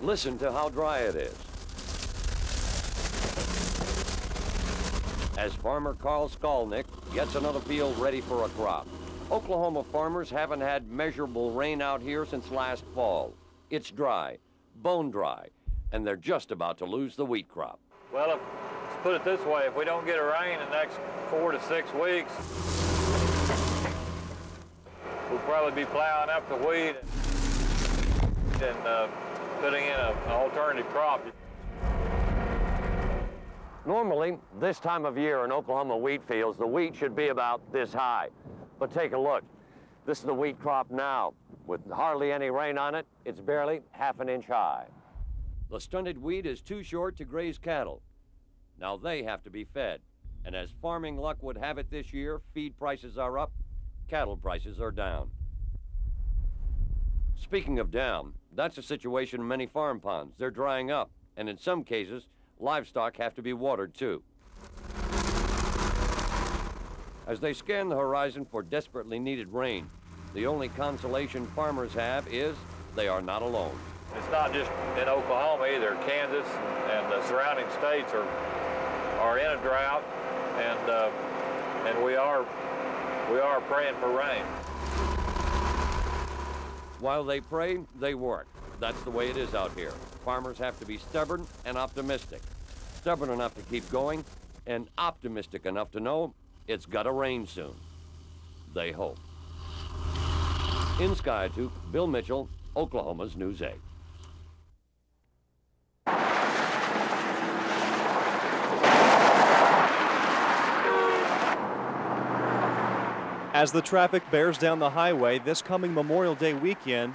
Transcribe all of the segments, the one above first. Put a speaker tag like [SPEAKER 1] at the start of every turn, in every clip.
[SPEAKER 1] Listen to how dry it is. As farmer Carl Skolnick gets another field ready for a crop. Oklahoma farmers haven't had measurable rain out here since last fall. It's dry, bone dry, and they're just about to lose the wheat crop.
[SPEAKER 2] Well, let's put it this way, if we don't get a rain in the next 4 to 6 weeks, we'll probably be plowing up the wheat and putting in an alternative crop.
[SPEAKER 1] Normally, this time of year in Oklahoma wheat fields, the wheat should be about this high. But take a look. This is the wheat crop now. With hardly any rain on it, it's barely ½ an inch high. The stunted wheat is too short to graze cattle. Now they have to be fed. And as farming luck would have it this year, feed prices are up, cattle prices are down. Speaking of down, that's the situation in many farm ponds. They're drying up, and in some cases, livestock have to be watered too. As they scan the horizon for desperately needed rain, the only consolation farmers have is they are not alone.
[SPEAKER 2] It's not just in Oklahoma either. Kansas and the surrounding states are in a drought, and we are praying for rain.
[SPEAKER 1] While they pray, they work. That's the way it is out here. Farmers have to be stubborn and optimistic. Stubborn enough to keep going, and optimistic enough to know it's gotta rain soon. They hope. In Skiatook, Bill Mitchell, Oklahoma's News 8.
[SPEAKER 3] As the traffic bears down the highway this coming Memorial Day weekend,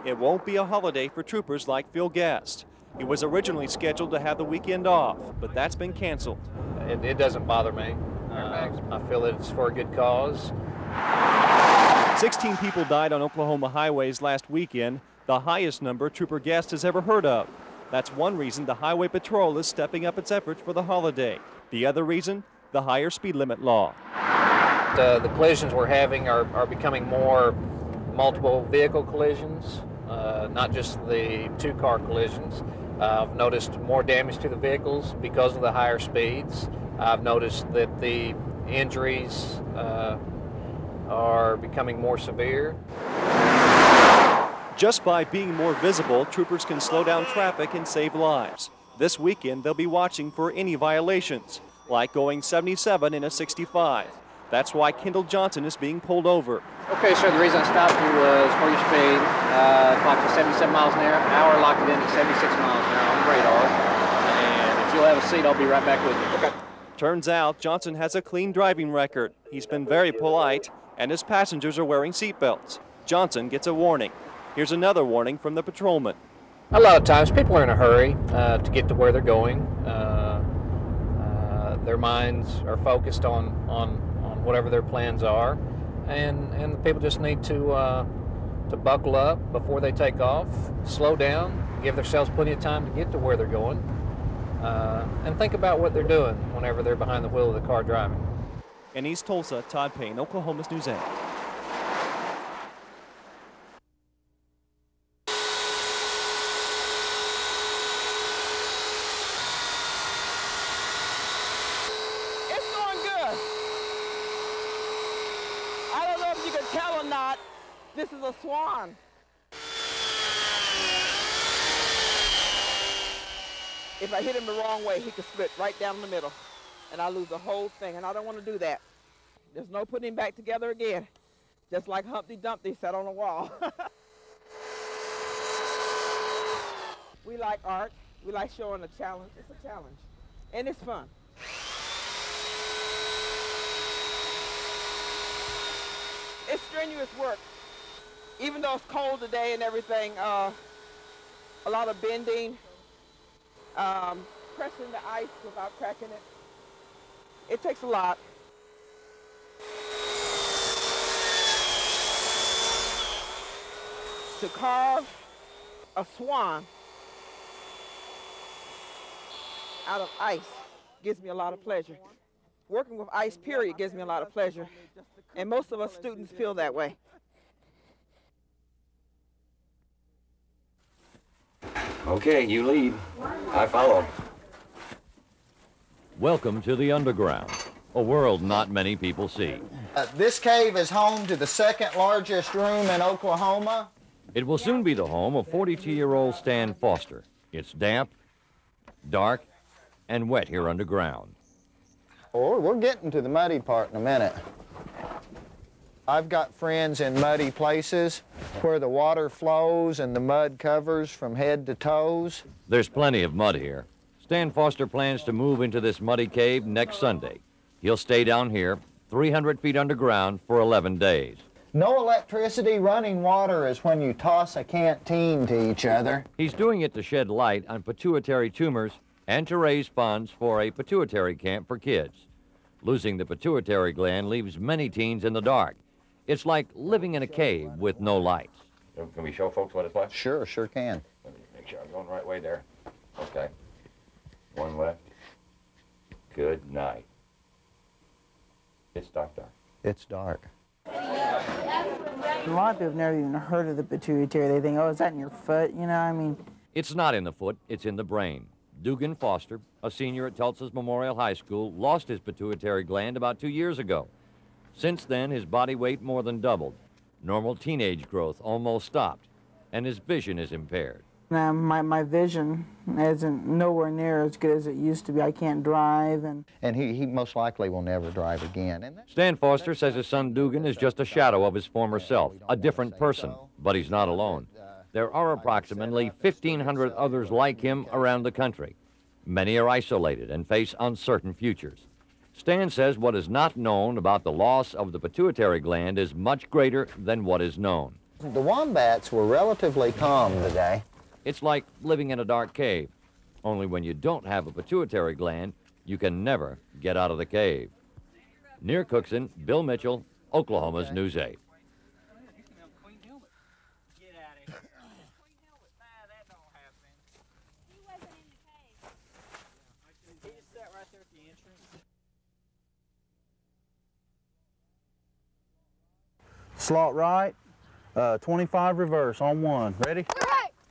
[SPEAKER 3] it won't be a holiday for troopers like Phil Guest. He was originally scheduled to have the weekend off, but that's been canceled.
[SPEAKER 4] It doesn't bother me. I feel that it's for a good cause.
[SPEAKER 3] 16 people died on Oklahoma highways last weekend, the highest number Trooper Guest has ever heard of. That's one reason the Highway Patrol is stepping up its efforts for the holiday. The other reason, the higher speed limit law.
[SPEAKER 4] The collisions we're having are becoming more multiple vehicle collisions, not just the two-car collisions. I've noticed more damage to the vehicles because of the higher speeds. I've noticed that the injuries are becoming more severe.
[SPEAKER 3] Just by being more visible, troopers can slow down traffic and save lives. This weekend, they'll be watching for any violations, like going 77 in a 65. That's why Kendall Johnson is being pulled over.
[SPEAKER 5] Okay, sir, the reason I stopped you was for your speed. Clocked at 77 miles an hour, locked it in at 76 miles an hour on the radar. And if you'll have a seat, I'll be right back with you. Okay.
[SPEAKER 3] Turns out Johnson has a clean driving record. He's been very polite, and his passengers are wearing seatbelts. Johnson gets a warning. Here's another warning from the patrolman.
[SPEAKER 4] A lot of times people are in a hurry to get to where they're going. Their minds are focused on whatever their plans are, and the people just need to buckle up before they take off, slow down, give themselves plenty of time to get to where they're going, and think about what they're doing whenever they're behind the wheel of the car driving.
[SPEAKER 3] In East Tulsa, Todd Payne, Oklahoma's News 8.
[SPEAKER 6] Tell or not, this is a swan. If I hit him the wrong way, he could split right down the middle, and I lose the whole thing, and I don't want to do that. There's no putting him back together again, just like Humpty Dumpty sat on a wall. We like art. We like showing a challenge. It's a challenge, and it's fun. It's strenuous work. Even though it's cold today and everything, a lot of bending, pressing the ice without cracking it. It takes a lot. To carve a swan out of ice gives me a lot of pleasure. Working with ice, period, gives me a lot of pleasure. And most of us students feel that way.
[SPEAKER 1] Okay, you lead. I follow.
[SPEAKER 7] Welcome to the underground, a world not many people see.
[SPEAKER 8] This cave is home to the second largest room in Oklahoma.
[SPEAKER 7] It will soon be the home of 42-year-old Stan Foster. It's damp, dark, and wet here underground.
[SPEAKER 8] Oh, we're getting to the muddy part in a minute. I've got friends in muddy places where the water flows and the mud covers from head to toes.
[SPEAKER 7] There's plenty of mud here. Stan Foster plans to move into this muddy cave next Sunday. He'll stay down here, 300 feet underground, for 11 days.
[SPEAKER 8] No electricity, running water is when you toss a canteen to each other.
[SPEAKER 7] He's doing it to shed light on pituitary tumors and to raise funds for a pituitary camp for kids. Losing the pituitary gland leaves many teens in the dark. It's like living in a cave with no lights.
[SPEAKER 1] Can we show folks what it's like?
[SPEAKER 8] Sure can.
[SPEAKER 1] Let me make sure I'm going the right way there. Okay. One left. Good night. It's dark.
[SPEAKER 8] It's dark.
[SPEAKER 9] A lot of people have never even heard of the pituitary. They think, oh, is that in your foot? You know, I mean.
[SPEAKER 7] It's not in the foot, it's in the brain. Dugan Foster, a senior at Tulsa's Memorial High School, lost his pituitary gland about 2 years ago. Since then, his body weight more than doubled. Normal teenage growth almost stopped, and his vision is impaired.
[SPEAKER 9] My vision isn't nowhere near as good as it used to be. I can't drive.
[SPEAKER 8] And he most likely will never drive again.
[SPEAKER 7] Stan Foster says his son Dugan is just a shadow of his former self, a different person, but he's not alone. There are approximately 1,500 others like him around the country. Many are isolated and face uncertain futures. Stan says what is not known about the loss of the pituitary gland is much greater than what is known.
[SPEAKER 8] The wombats were relatively calm today.
[SPEAKER 7] It's like living in a dark cave. Only when you don't have a pituitary gland, you can never get out of the cave. Near Cookson, Bill Mitchell, Oklahoma's News 8.
[SPEAKER 10] Slot right, 25 reverse on one. Ready?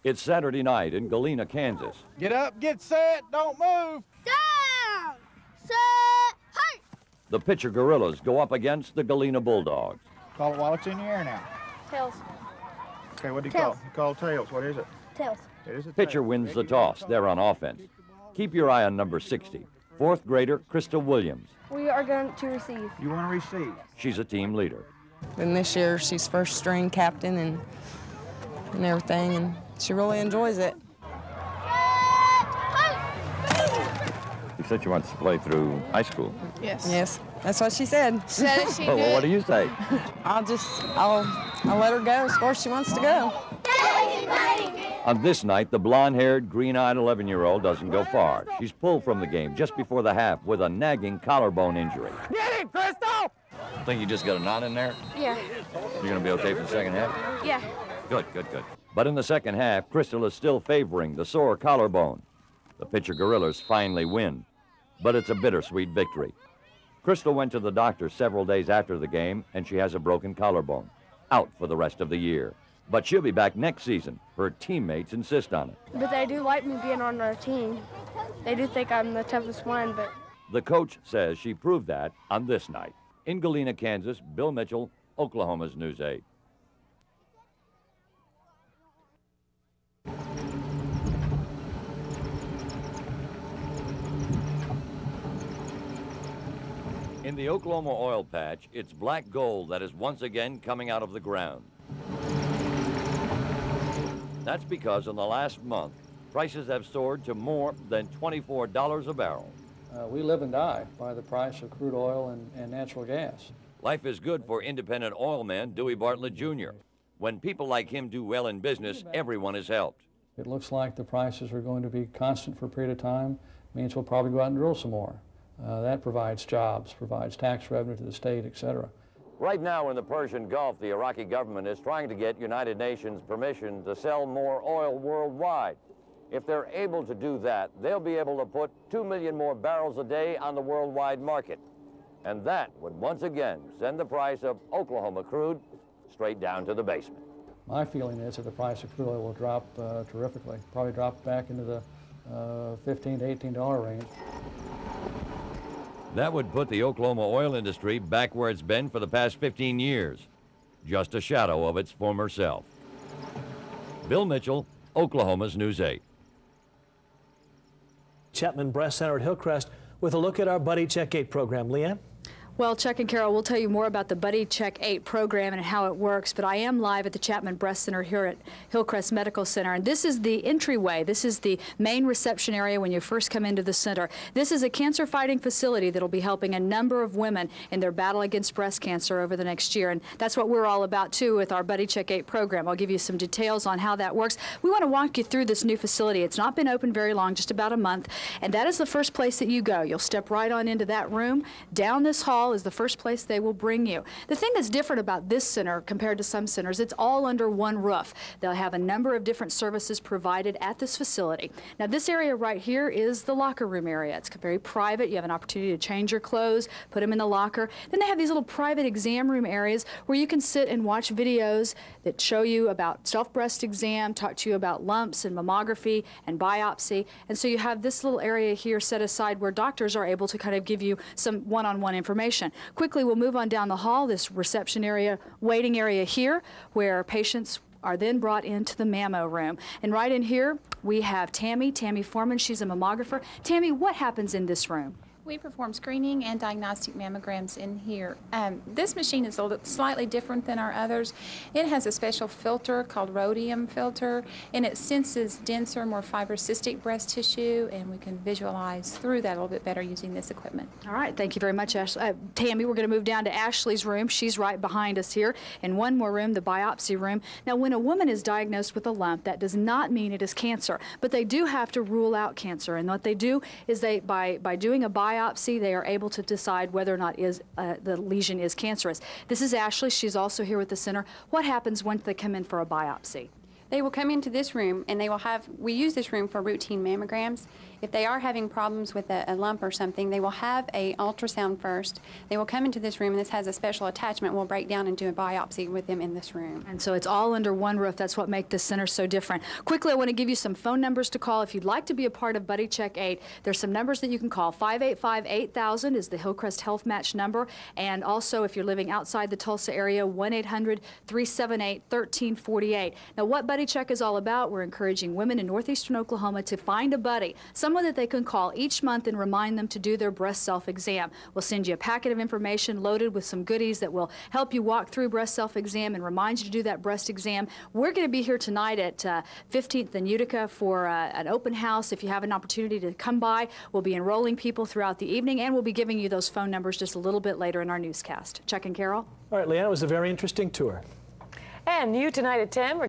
[SPEAKER 7] It's Saturday night in Galena, Kansas.
[SPEAKER 10] Get up, get set, don't move.
[SPEAKER 11] Down, set, hey!
[SPEAKER 7] The pitcher Gorillas go up against the Galena Bulldogs.
[SPEAKER 10] Call it while it's in the air now.
[SPEAKER 11] Tails.
[SPEAKER 10] Okay, what do you
[SPEAKER 11] Tails.
[SPEAKER 10] call it? You call tails. What is it?
[SPEAKER 11] Tails.
[SPEAKER 10] It is a
[SPEAKER 7] Pitcher
[SPEAKER 10] tail.
[SPEAKER 7] wins the toss. They're on offense. Keep your eye on number 60, fourth grader Crystal Williams.
[SPEAKER 11] We are going to receive.
[SPEAKER 10] You want to receive.
[SPEAKER 7] She's a team leader.
[SPEAKER 12] And this year she's first string captain and everything, and she really enjoys it.
[SPEAKER 7] You said she wants to play through high school.
[SPEAKER 12] Yes. Yes, that's what she said.
[SPEAKER 11] She said she
[SPEAKER 7] Oh, well, what do you say?
[SPEAKER 12] I'll let her go as far as she wants to go.
[SPEAKER 7] On this night, the blonde-haired, green-eyed 11-year-old doesn't go far. She's pulled from the game just before the half with a nagging collarbone injury.
[SPEAKER 6] Get him, Crystal!
[SPEAKER 7] Think you just got a knot in there?
[SPEAKER 11] Yeah.
[SPEAKER 7] You're going to be okay for the second half?
[SPEAKER 11] Yeah.
[SPEAKER 7] Good. But in the second half, Crystal is still favoring the sore collarbone. The pitcher Gorillas finally win, but it's a bittersweet victory. Crystal went to the doctor several days after the game, and she has a broken collarbone, out for the rest of the year. But she'll be back next season. Her teammates insist on it.
[SPEAKER 11] But they do like me being on our team. They do think I'm the toughest one, but...
[SPEAKER 7] The coach says she proved that on this night. In Galena, Kansas, Bill Mitchell, Oklahoma's News 8. In the Oklahoma oil patch, it's black gold that is once again coming out of the ground. That's because in the last month, prices have soared to more than $24 a barrel.
[SPEAKER 13] We live and die by the price of crude oil and natural gas.
[SPEAKER 7] Life is good for independent oil man Dewey Bartlett Jr. When people like him do well in business, everyone is helped.
[SPEAKER 13] It looks like the prices are going to be constant for a period of time. Means we'll probably go out and drill some more. That provides jobs, provides tax revenue to the state, etc.
[SPEAKER 1] Right now in the Persian Gulf, the Iraqi government is trying to get United Nations permission to sell more oil worldwide. If they're able to do that, they'll be able to put 2 million more barrels a day on the worldwide market. And that would once again send the price of Oklahoma crude straight down to the basement.
[SPEAKER 13] My feeling is that the price of crude oil will drop terrifically, probably drop back into the $15 to $18 range.
[SPEAKER 7] That would put the Oklahoma oil industry back where it's been for the past 15 years, just a shadow of its former self. Bill Mitchell, Oklahoma's News 8.
[SPEAKER 14] Chapman Breast Center at Hillcrest with a look at our Buddy Check 8 program. Leanne?
[SPEAKER 15] Well, Chuck and Carol, we'll tell you more about the Buddy Check 8 program and how it works, but I am live at the Chapman Breast Center here at Hillcrest Medical Center, and this is the entryway. This is the main reception area when you first come into the center. This is a cancer-fighting facility that will be helping a number of women in their battle against breast cancer over the next year, and that's what we're all about, too, with our Buddy Check 8 program. I'll give you some details on how that works. We want to walk you through this new facility. It's not been open very long, just about a month, and that is the first place that you go. You'll step right on into that room. Down this hall is the first place they will bring you. The thing that's different about this center compared to some centers, it's all under one roof. They'll have a number of different services provided at this facility. Now, this area right here is the locker room area. It's very private. You have an opportunity to change your clothes, put them in the locker. Then they have these little private exam room areas where you can sit and watch videos that show you about self-breast exam, talk to you about lumps and mammography and biopsy. And so you have this little area here set aside where doctors are able to kind of give you some one-on-one information. Quickly, we'll move on down the hall, this reception area, waiting area here, where patients are then brought into the mammo room. And right in here, we have Tammy Foreman. She's a mammographer. Tammy, what happens in this room?
[SPEAKER 16] We perform screening and diagnostic mammograms in here. This machine is a little slightly different than our others. It has a special filter called rhodium filter, and it senses denser, more fibrocystic breast tissue, and we can visualize through that a little bit better using this equipment.
[SPEAKER 15] All right, thank you very much, Tammy. We're going to move down to Ashley's room. She's right behind us here. And one more room, the biopsy room. Now, when a woman is diagnosed with a lump, that does not mean it is cancer, but they do have to rule out cancer. And what they do is by doing a biopsy, they are able to decide whether or not the lesion is cancerous. This is Ashley. She's also here with the center. What happens once they come in for a biopsy?
[SPEAKER 17] They will come into this room, and they will we use this room for routine mammograms. If they are having problems with a lump or something, they will have an ultrasound first. They will come into this room, and this has a special attachment. We'll break down and do a biopsy with them in this room.
[SPEAKER 15] And so it's all under one roof. That's what makes this center so different. Quickly, I want to give you some phone numbers to call. If you'd like to be a part of Buddy Check 8, there's some numbers that you can call. 585-8000 is the Hillcrest Health Match number. And also, if you're living outside the Tulsa area, 1-800-378-1348. Now, what Buddy Check is all about, we're encouraging women in northeastern Oklahoma to find a buddy, someone that they can call each month and remind them to do their breast self-exam. We'll send you a packet of information loaded with some goodies that will help you walk through breast self-exam and remind you to do that breast exam. We're going to be here tonight at 15th and Utica for an open house. If you have an opportunity to come by, we'll be enrolling people throughout the evening, and we'll be giving you those phone numbers just a little bit later in our newscast. Chuck and Carol?
[SPEAKER 14] All right, Leanne, it was a very interesting tour.
[SPEAKER 18] And new tonight at 10, we're